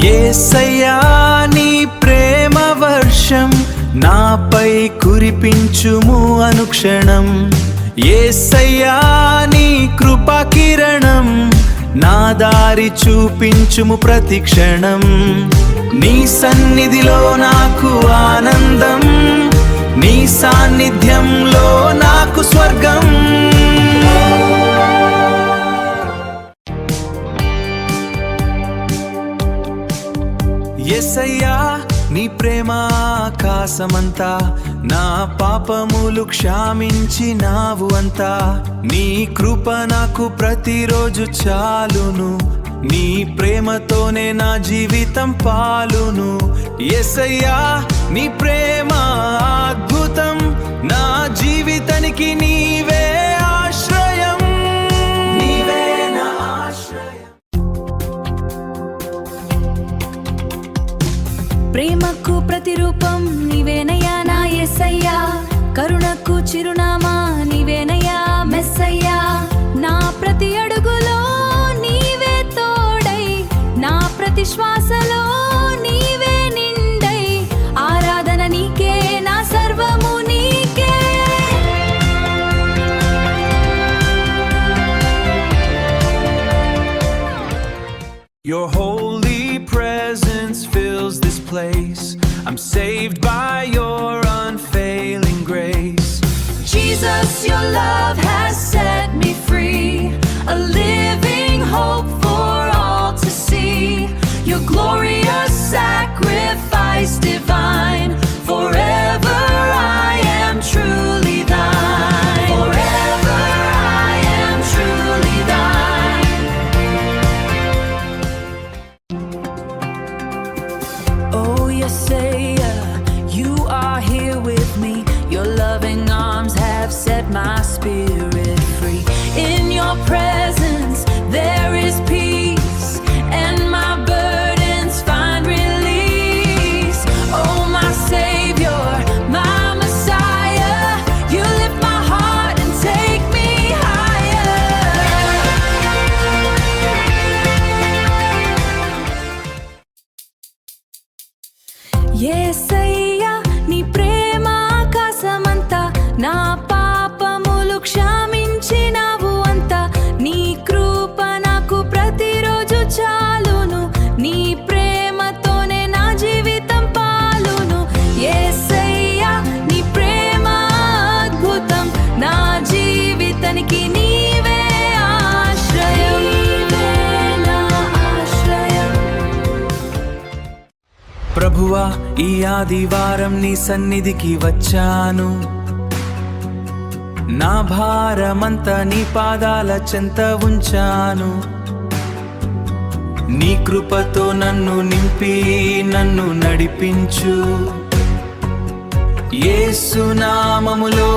యేసయ్యా నీ ప్రేమ వర్షం నాపై కురిపించుము అనుక్షణం. యేసయ్యా నీ కృపా కిరణం నా దారి చూపించుము ప్రతిక్షణం. నీ సన్నిధిలో నాకు ఆనందం, నీ సాన్నిధ్యంలో నాకు స్వర్గం. యేసయ్యా నీ ప్రేమ ఆకాశమంతా, నా పాపములు క్షమించినావు అంతా. నీ కృప నాకు ప్రతిరోజు చాలును, నీ ప్రేమతోనే నా జీవితం పాలును. యేసయ్యా నీ ప్రేమ అద్భుతం, నా జీవితానికి నీవే ఆశ్రయం, నీవే నా ఆశ్రయం. ప్రేమకు ప్రతిరూపం నీవేనయ్యా నా యేసయ్యా, కరుణకు చిరునామా నీవేనయ్యా మెస్సయ్యా. నా ప్రతి అడుగులో నీవే తోడై, నా ప్రతి శ్వాసలో నీవే నిండై. ఆరాధన నీకే, నా సర్వము నీకే. Your holy presence fills this place. I'm saved by your unfailing grace. Jesus, your love has set me free, a living hope for all to see. Your glorious sacrifice divine, forever I am truly thine. Forever I am truly thine. Oh, Yesaya, you are here with me. Your loving arms have set my spirit free. In your presence there is peace, and my burdens find release. Oh, my Savior, my Messiah, you lift my heart and take me higher. యేసయ్యా నీ ప్రేమ ఆకాశమంతా, నా పాపములు క్షమించినావు అంతా. నీ కృప నాకు ప్రతిరోజు చాలును, నీ ప్రేమతోనే నా జీవితం పాలును. యేసయ్యా నీ ప్రేమ అద్భుతం, నా జీవితానికి నీవే ఆశ్రయం, నీవే నా ఆశ్రయం. ప్రభువా ఈ ఆదివారం నీ సన్నిధికి వచ్చాను, నా భారమంతా నీ పాదాల చెంత ఉంచాను. నీ కృపతో నన్ను నింపి నన్ను నడిపించు. యేసు నామములో